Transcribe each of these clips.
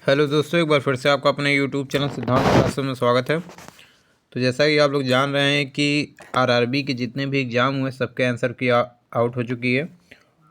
Hello दोस्तों, एक बार फिर से आपका अपने यूट्यूब चैनल सिद्धांत क्लासेस में स्वागत है। तो जैसा कि आप लोग जान रहे हैं कि आरआरबी के जितने भी एग्ज़ाम हुए सबके आंसर की आउट हो चुकी है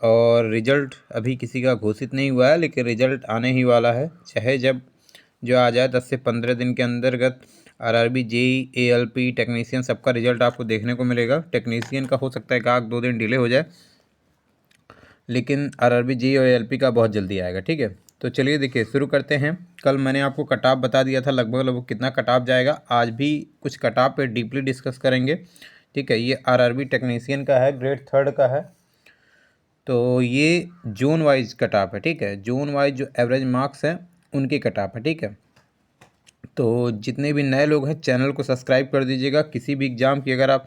और रिज़ल्ट अभी किसी का घोषित नहीं हुआ है, लेकिन रिज़ल्ट आने ही वाला है। चाहे जब जो आ जाए 10 से 15 दिन के अंतर्गत आरआरबी जेई एएलपी टेक्नीशियन सबका रिज़ल्ट आपको देखने को मिलेगा। टेक्नीशियन का हो सकता है कि 1-2 दिन डिले हो जाए, लेकिन आरआरबी जेई और एएलपी का बहुत जल्दी आएगा। ठीक है, तो चलिए देखिए शुरू करते हैं। कल मैंने आपको कट ऑफ बता दिया था लगभग कितना कट ऑफ जाएगा। आज भी कुछ कट ऑफ पे डीपली डिस्कस करेंगे। ठीक है, ये आरआरबी टेक्नीशियन का है, ग्रेड 3 का है। तो ये जोन वाइज कट ऑफ है। ठीक है, जोन वाइज जो एवरेज मार्क्स हैं उनकी कट ऑफ है। ठीक है, तो जितने भी नए लोग हैं चैनल को सब्सक्राइब कर दीजिएगा। किसी भी एग्ज़ाम की अगर आप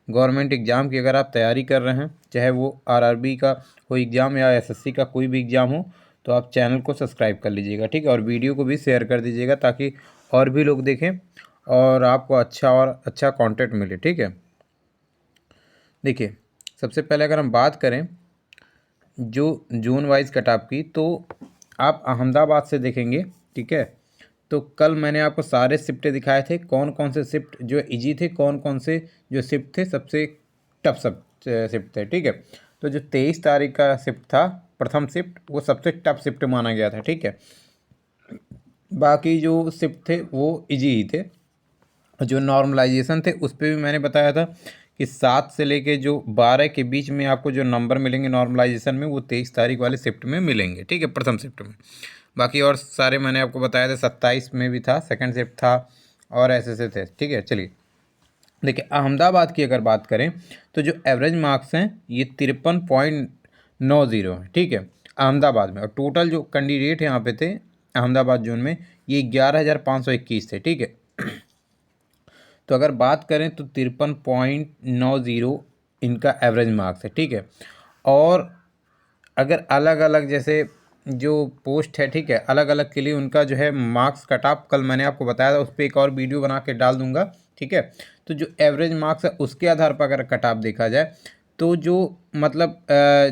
गवर्नमेंट एग्ज़ाम की अगर आप तैयारी कर रहे हैं, चाहे वो आरआरबी का कोई एग्ज़ाम या एसएससी का कोई भी एग्ज़ाम हो, तो आप चैनल को सब्सक्राइब कर लीजिएगा। ठीक है, और वीडियो को भी शेयर कर दीजिएगा ताकि और भी लोग देखें और आपको अच्छा और अच्छा कंटेंट मिले। ठीक है, देखिए सबसे पहले अगर हम बात करें जो जोन वाइज कट ऑफ की, तो आप अहमदाबाद से देखेंगे। ठीक है, तो कल मैंने आपको सारे शिफ्टें दिखाए थे, कौन कौन से शिफ्ट जो इजी थे, कौन कौन से जो शिफ्ट थे सबसे टफ सब शिफ्ट थे। ठीक है, तो जो 23 तारीख का शिफ्ट था, प्रथम शिफ्ट, वो सबसे टफ शिफ्ट माना गया था। ठीक है, बाकी जो शिफ्ट थे वो इजी ही थे। जो नॉर्मलाइजेशन थे उस पर भी मैंने बताया था कि 7 से लेके जो 12 के बीच में आपको जो नंबर मिलेंगे नॉर्मलाइजेशन में, वो 23 तारीख वाले शिफ्ट में मिलेंगे। ठीक है, प्रथम शिफ्ट में। बाकी और सारे मैंने आपको बताया था, 27 में भी था, सेकंड शिफ्ट था और ऐसे थे। ठीक है, चलिए देखिए अहमदाबाद की अगर बात करें तो जो एवरेज मार्क्स हैं ये 53.90 है। ठीक है, अहमदाबाद में। और टोटल जो कैंडिडेट यहाँ पे थे अहमदाबाद जोन में, ये 11,521 थे। ठीक है, तो अगर बात करें तो 53.90 इनका एवरेज मार्क्स है। ठीक है, और अगर अलग अलग जैसे जो पोस्ट है, ठीक है, अलग अलग के लिए उनका जो है मार्क्स कट ऑफ कल मैंने आपको बताया था, उस पर एक और वीडियो बना के डाल दूंगा। ठीक है, तो जो एवरेज मार्क्स है उसके आधार पर अगर कट ऑफ देखा जाए तो जो मतलब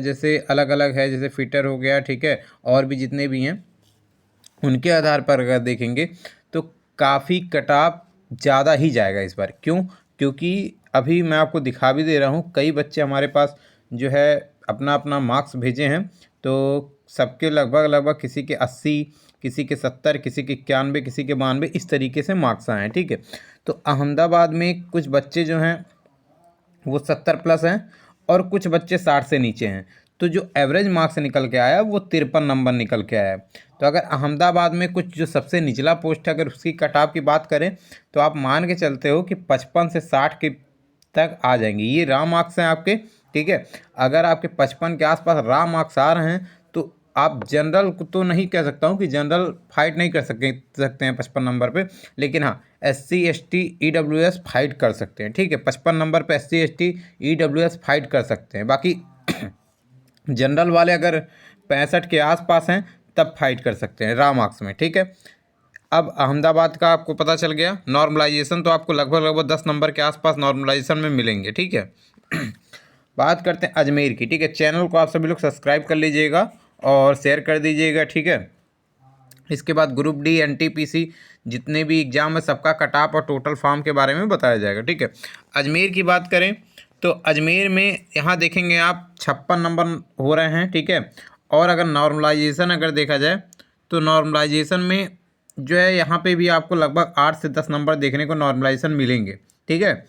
जैसे अलग अलग है, जैसे फिटर हो गया, ठीक है, और भी जितने भी हैं उनके आधार पर अगर देखेंगे तो काफ़ी कट ऑफ ज़्यादा ही जाएगा इस बार। क्यों? क्योंकि अभी मैं आपको दिखा भी दे रहा हूँ, कई बच्चे हमारे पास जो है अपना अपना मार्क्स भेजे हैं, तो सबके लगभग किसी के 80, किसी के 70, किसी के 91, किसी के 92, इस तरीके से मार्क्स आए हैं। ठीक है, तो अहमदाबाद में कुछ बच्चे जो हैं वो 70 प्लस हैं और कुछ बच्चे 60 से नीचे हैं। तो जो एवरेज मार्क्स निकल के आया वो 53 नंबर निकल के आया। तो अगर अहमदाबाद में कुछ जो सबसे निचला पोस्ट है अगर उसकी कट ऑफ की बात करें तो आप मान के चलते हो कि 55 से 60 के तक आ जाएंगे। ये रॉ मार्क्स हैं आपके। ठीक है, अगर आपके 55 के आसपास रॉ मार्क्स आ रहे हैं तो आप जनरल को तो नहीं कह सकता हूँ कि जनरल फाइट नहीं कर सकते हैं 55 नंबर पे, लेकिन हाँ SC ST EWS फाइट कर सकते हैं। ठीक है, 55 नंबर पे SC ST EWS फाइट कर सकते हैं। बाकी जनरल वाले अगर 65 के आसपास हैं तब फाइट कर सकते हैं रॉ मार्क्स में। ठीक है, अब अहमदाबाद का आपको पता चल गया। नॉर्मलाइजेशन तो आपको लगभग 10 नंबर के आसपास नॉर्मलाइजेशन में मिलेंगे। ठीक है, बात करते हैं अजमेर की। ठीक है, चैनल को आप सभी लोग सब्सक्राइब कर लीजिएगा और शेयर कर दीजिएगा। ठीक है, इसके बाद ग्रुप डी NTPC जितने भी एग्जाम है सबका कट ऑफ और टोटल फॉर्म के बारे में बताया जाएगा। ठीक है, अजमेर की बात करें तो अजमेर में यहाँ देखेंगे आप 56 नंबर हो रहे हैं। ठीक है, और अगर नॉर्मलाइजेशन अगर देखा जाए तो नॉर्मलाइजेशन में जो है यहाँ पे भी आपको लगभग 8 से 10 नंबर देखने को नॉर्मलाइजेशन मिलेंगे। ठीक है,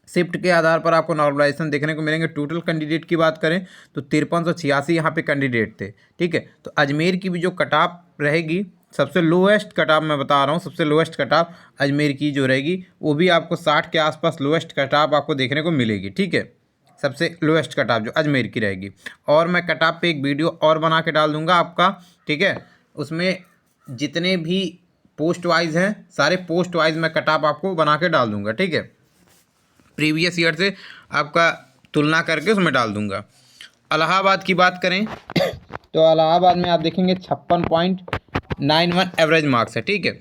शिफ्ट के आधार पर आपको नॉर्मलाइजेशन देखने को मिलेंगे। टोटल कैंडिडेट की बात करें तो 5386 यहाँ पे कैंडिडेट थे। ठीक है, तो अजमेर की भी जो कट ऑफ रहेगी, सबसे लोएस्ट कट ऑफ मैं बता रहा हूँ, सबसे लोएस्ट कट ऑफ अजमेर की जो रहेगी वो भी आपको 60 के आसपास लोएस्ट कट ऑफ आपको देखने को मिलेगी। ठीक है, सबसे लोएस्ट कट ऑफ जो अजमेर की रहेगी। और मैं कट ऑफ पे एक वीडियो और बना के डाल दूंगा आपका। ठीक है, उसमें जितने भी पोस्ट वाइज हैं सारे पोस्ट वाइज मैं कट ऑफ आपको बना के डाल दूंगा। ठीक है, प्रीवियस ईयर से आपका तुलना करके उसमें डाल दूंगा। इलाहाबाद की बात करें तो इलाहाबाद में आप देखेंगे 56.91 एवरेज मार्क्स है। ठीक है,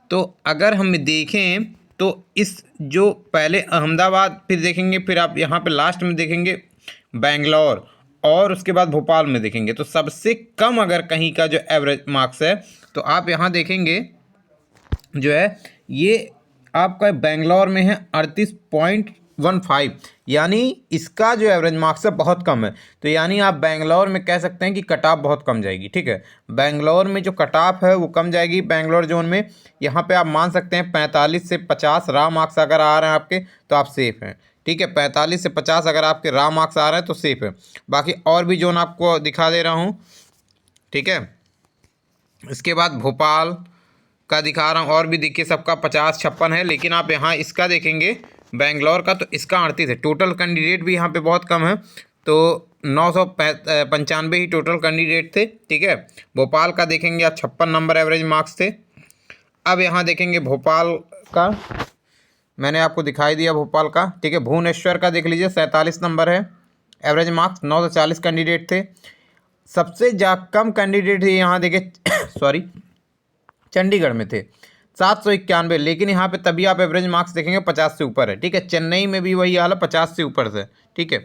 तो अगर हम देखें तो इस जो पहले अहमदाबाद फिर देखेंगे, फिर आप यहाँ पे लास्ट में देखेंगे बेंगलोर और उसके बाद भोपाल में देखेंगे तो सबसे कम अगर कहीं का जो एवरेज मार्क्स है तो आप यहाँ देखेंगे जो है ये आपका बेंगलोर में है 38.15, यानी इसका जो एवरेज मार्क्स है बहुत कम है। तो यानी आप बेंगलोर में कह सकते हैं कि कट ऑफ बहुत कम जाएगी, ठीक है। बेंगलोर में जो कट ऑफ है वो कम जाएगी बेंगलोर जोन में। यहाँ पे आप मान सकते हैं 45 से 50 रॉ मार्क्स अगर आ रहे हैं आपके तो आप सेफ़ हैं, ठीक है। 45 से 50 अगर आपके रॉ मार्क्स आ रहे हैं तो सेफ़ है। बाकी और भी जोन आपको दिखा दे रहा हूँ, ठीक है। इसके बाद भोपाल का दिखा रहा हूँ, और भी देखिए सबका 50-56 है, लेकिन आप यहाँ इसका देखेंगे बेंगलोर का तो इसका 38 है। टोटल कैंडिडेट भी यहाँ पे बहुत कम है, तो 995 ही टोटल कैंडिडेट थे, ठीक है। भोपाल का देखेंगे आप 56 नंबर एवरेज मार्क्स थे। अब यहाँ देखेंगे भोपाल का, मैंने आपको दिखाई दिया भोपाल का, ठीक है। भुवनेश्वर का देख लीजिए 47 नंबर है एवरेज मार्क्स, 940 कैंडिडेट थे। सबसे कम कैंडिडेट यहाँ देखिए सॉरी चंडीगढ़ में थे 791, लेकिन यहाँ पे तभी आप एवरेज मार्क्स देखेंगे 50 से ऊपर है, ठीक है। चेन्नई में भी वही हाल है, 50 से ऊपर से, ठीक है।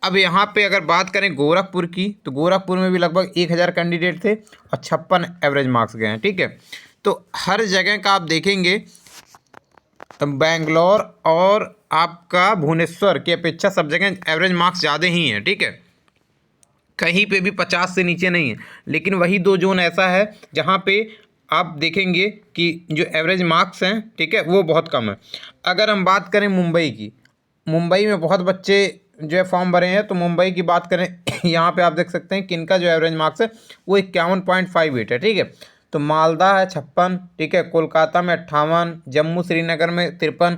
अब यहाँ पे अगर बात करें गोरखपुर की तो गोरखपुर में भी लगभग 1000 कैंडिडेट थे और 56 एवरेज मार्क्स गए हैं, ठीक है। तो हर जगह का आप देखेंगे बेंगलोर और आपका भुवनेश्वर की अपेक्षा सब जगह एवरेज मार्क्स ज़्यादा ही हैं, ठीक है। कहीं पे भी 50 से नीचे नहीं है, लेकिन वही दो जोन ऐसा है जहाँ पे आप देखेंगे कि जो एवरेज मार्क्स हैं, ठीक है, वो बहुत कम है। अगर हम बात करें मुंबई की, मुंबई में बहुत बच्चे जो है फॉर्म भरे हैं, तो मुंबई की बात करें यहाँ पे आप देख सकते हैं कि इनका जो एवरेज मार्क्स है वो 51.58 है, ठीक है। तो मालदा है 56, ठीक है। कोलकाता में 58, जम्मू श्रीनगर में 53।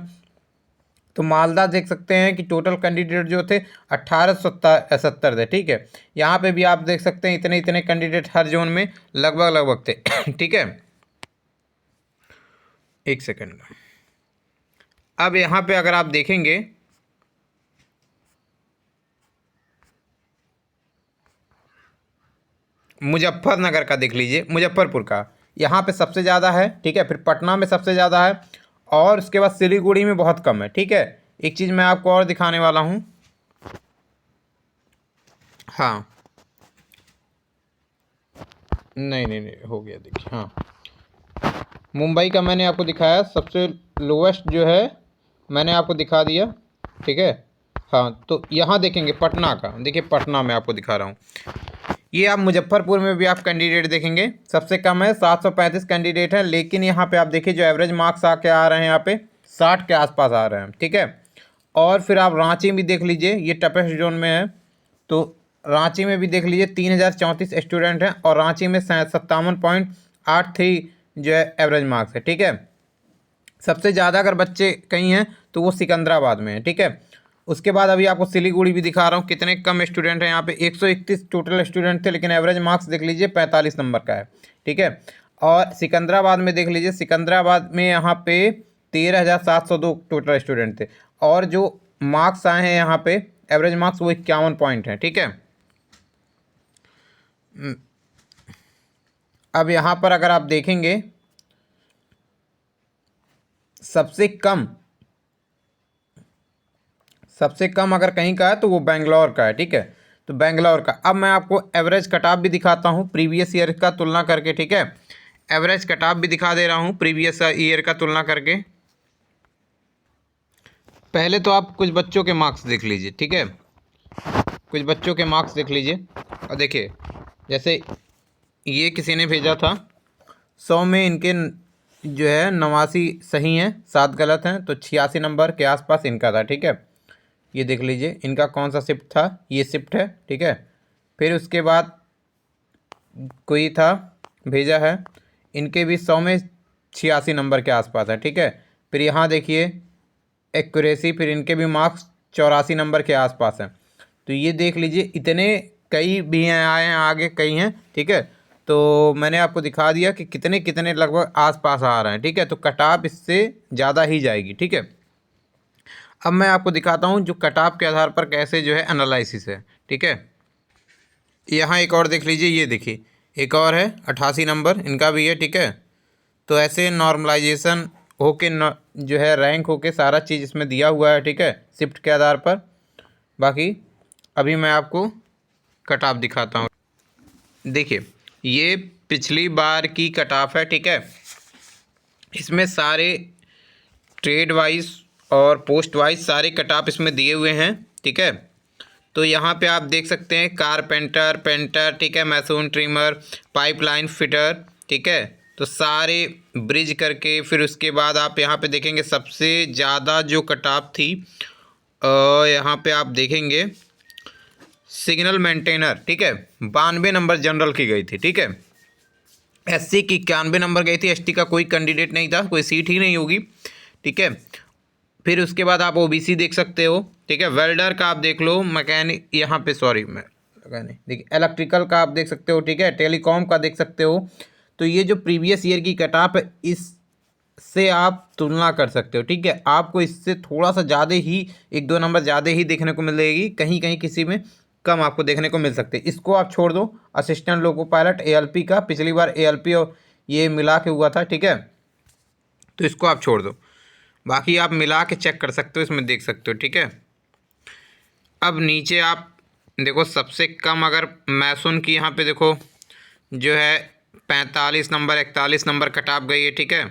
तो मालदा देख सकते हैं कि टोटल कैंडिडेट जो थे 1870 थे, ठीक है। यहाँ पे भी आप देख सकते हैं इतने इतने कैंडिडेट हर जोन में लगभग थे ठीक है। एक सेकंड, अब यहाँ पे अगर आप देखेंगे मुजफ्फरनगर का देख लीजिए, मुजफ्फरपुर का यहाँ पे सबसे ज़्यादा है, ठीक है। फिर पटना में सबसे ज़्यादा है और उसके बाद सिलीगुड़ी में बहुत कम है, ठीक है। एक चीज़ मैं आपको और दिखाने वाला हूँ, हाँ नहीं हो गया, देखिए, हाँ मुंबई का मैंने आपको दिखाया सबसे लोवेस्ट जो है, मैंने आपको दिखा दिया, ठीक है। हाँ, तो यहाँ देखेंगे पटना का, देखिए पटना में आपको दिखा रहा हूँ। ये आप मुजफ्फरपुर में भी आप कैंडिडेट देखेंगे सबसे कम है 735 कैंडिडेट है, लेकिन यहाँ पे आप देखिए जो एवरेज मार्क्स आके आ रहे हैं यहाँ पे 60 के आसपास आ रहे हैं, ठीक है। और फिर आप रांची भी देख लीजिए, ये टफेस्ट जोन में है, तो रांची में भी देख लीजिए 3034 स्टूडेंट हैं और रांची में 57.83 जो है एवरेज मार्क्स है, ठीक है। सबसे ज़्यादा अगर बच्चे कहीं हैं तो वो सिकंदराबाद में है, ठीक है। उसके बाद अभी आपको सिलीगुड़ी भी दिखा रहा हूँ, कितने कम स्टूडेंट हैं यहाँ पे, 131 टोटल स्टूडेंट थे, लेकिन एवरेज मार्क्स देख लीजिए 45 नंबर का है, ठीक है। और सिकंदराबाद में देख लीजिए, सिकंदराबाद में यहाँ पे 13,702 टोटल स्टूडेंट थे और जो मार्क्स आए हैं यहाँ पे एवरेज मार्क्स वो 51 पॉइंट है, ठीक है। अब यहाँ पर अगर आप देखेंगे सबसे कम अगर कहीं का है तो वो बेंगलोर का है, ठीक है। तो बेंगलोर का, अब मैं आपको एवरेज कट ऑफ भी दिखाता हूँ प्रीवियस ईयर का तुलना करके, ठीक है। एवरेज कट ऑफ भी दिखा दे रहा हूँ प्रीवियस ईयर का तुलना करके। पहले तो आप कुछ बच्चों के मार्क्स देख लीजिए, ठीक है। कुछ बच्चों के मार्क्स देख लीजिए और देखिए, जैसे ये किसी ने भेजा था 100 में इनके जो है 89 सही हैं, 7 गलत हैं, तो 86 नंबर के आसपास इनका था, ठीक है। ये देख लीजिए इनका कौन सा शिफ्ट था, ये शिफ्ट है, ठीक है। फिर उसके बाद कोई था भेजा है, इनके भी 100 में 86 नंबर के आसपास है, ठीक है। फिर यहाँ देखिए एक्यूरेसी, फिर इनके भी मार्क्स 84 नंबर के आसपास हैं। तो ये देख लीजिए इतने कई भी हैं आए हैं, आगे कई हैं, ठीक है। तो मैंने आपको दिखा दिया कि कितने कितने लगभग आसपास आ रहे हैं, ठीक है। तो कट ऑफ इससे ज़्यादा ही जाएगी, ठीक है। अब मैं आपको दिखाता हूँ जो कट ऑफ के आधार पर कैसे जो है एनालिसिस है, ठीक है। यहाँ एक और देख लीजिए, ये देखिए एक और है 88 नंबर इनका भी है, ठीक है। तो ऐसे नॉर्मलाइजेशन होके जो है रैंक होके सारा चीज़ इसमें दिया हुआ है, ठीक है, शिफ्ट के आधार पर। बाकी अभी मैं आपको कट ऑफ दिखाता हूँ। देखिए ये पिछली बार की कट ऑफ है, ठीक है। इसमें सारे ट्रेड वाइज और पोस्ट वाइज सारे कट ऑफ इसमें दिए हुए हैं, ठीक है। तो यहाँ पे आप देख सकते हैं कारपेंटर, पेंटर, ठीक है, मैसून, ट्रिमर, पाइपलाइन फिटर, ठीक है। तो सारे ब्रिज करके फिर उसके बाद आप यहाँ पे देखेंगे सबसे ज़्यादा जो कट ऑफ थी यहाँ पे आप देखेंगे सिग्नल मेंटेनर, ठीक है, 92 नंबर जनरल की गई थी, ठीक है। एससी की 91 नंबर गई थी, एसटी का कोई कैंडिडेट नहीं था, कोई सीट ही नहीं होगी, ठीक है। फिर उसके बाद आप ओबीसी देख सकते हो, ठीक है। वेल्डर का आप देख लो, मैकेनिक यहाँ पे सॉरी मैकेनिक देखिए, इलेक्ट्रिकल का आप देख सकते हो, ठीक है, टेलीकॉम का देख सकते हो। तो ये जो प्रीवियस ईयर की कट ऑफ है इससे आप तुलना कर सकते हो, ठीक है। आपको इससे थोड़ा सा ज़्यादा ही 1-2 नंबर ज़्यादा ही देखने को मिलेगी, कहीं कहीं किसी में कम आपको देखने को मिल सकते हैं। इसको आप छोड़ दो, असिस्टेंट लोको पायलट एएलपी का पिछली बार एएलपी और ये मिला के हुआ था, ठीक है। तो इसको आप छोड़ दो, बाकी आप मिला के चेक कर सकते हो, इसमें देख सकते हो, ठीक है। अब नीचे आप देखो सबसे कम अगर मैसून की यहाँ पे देखो जो है 45 नंबर 41 नंबर कट ऑफ गई है, ठीक है,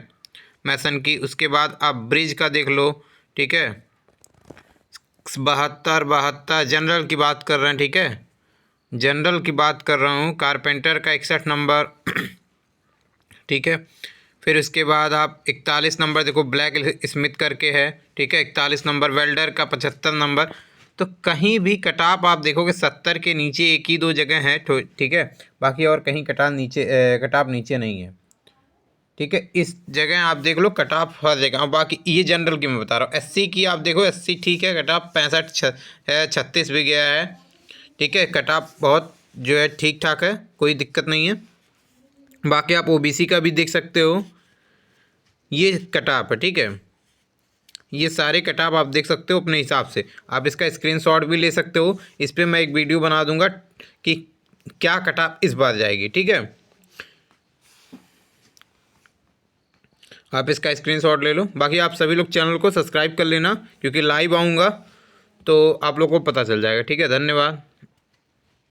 मैसन की। उसके बाद आप ब्रिज का देख लो, ठीक है, 72 जनरल की बात कर रहे हैं, ठीक है, जनरल की बात कर रहा हूँ। कारपेंटर का 61 नंबर, ठीक है। फिर उसके बाद आप 41 नंबर देखो ब्लैक स्मिथ करके है, ठीक है, 41 नंबर। वेल्डर का 75 नंबर। तो कहीं भी कटाप आप देखोगे 70 के नीचे 1 ही 2 जगह है, ठीक है, बाकी और कहीं कटाप नीचे नहीं है, ठीक है। इस जगह आप देख लो कटाप हर जगह। और बाकी ये जनरल की मैं बता रहा हूँ। एससी की आप देखो, एससी ठीक है, कटाप 65 है, 36 भी गया है, ठीक है, कटाप बहुत जो है ठीक ठाक है, कोई दिक्कत नहीं है। बाकी आप ओबीसी का भी देख सकते हो, ये कटाप है, ठीक है। ये सारे कटाप आप देख सकते हो अपने हिसाब से, आप इसका स्क्रीनशॉट भी ले सकते हो। इस पर मैं एक वीडियो बना दूंगा कि क्या कटाप इस बार जाएगी, ठीक है। आप इसका स्क्रीनशॉट ले लो। बाकी आप सभी लोग चैनल को सब्सक्राइब कर लेना, क्योंकि लाइव आऊँगा तो आप लोगों को पता चल जाएगा, ठीक है। धन्यवाद।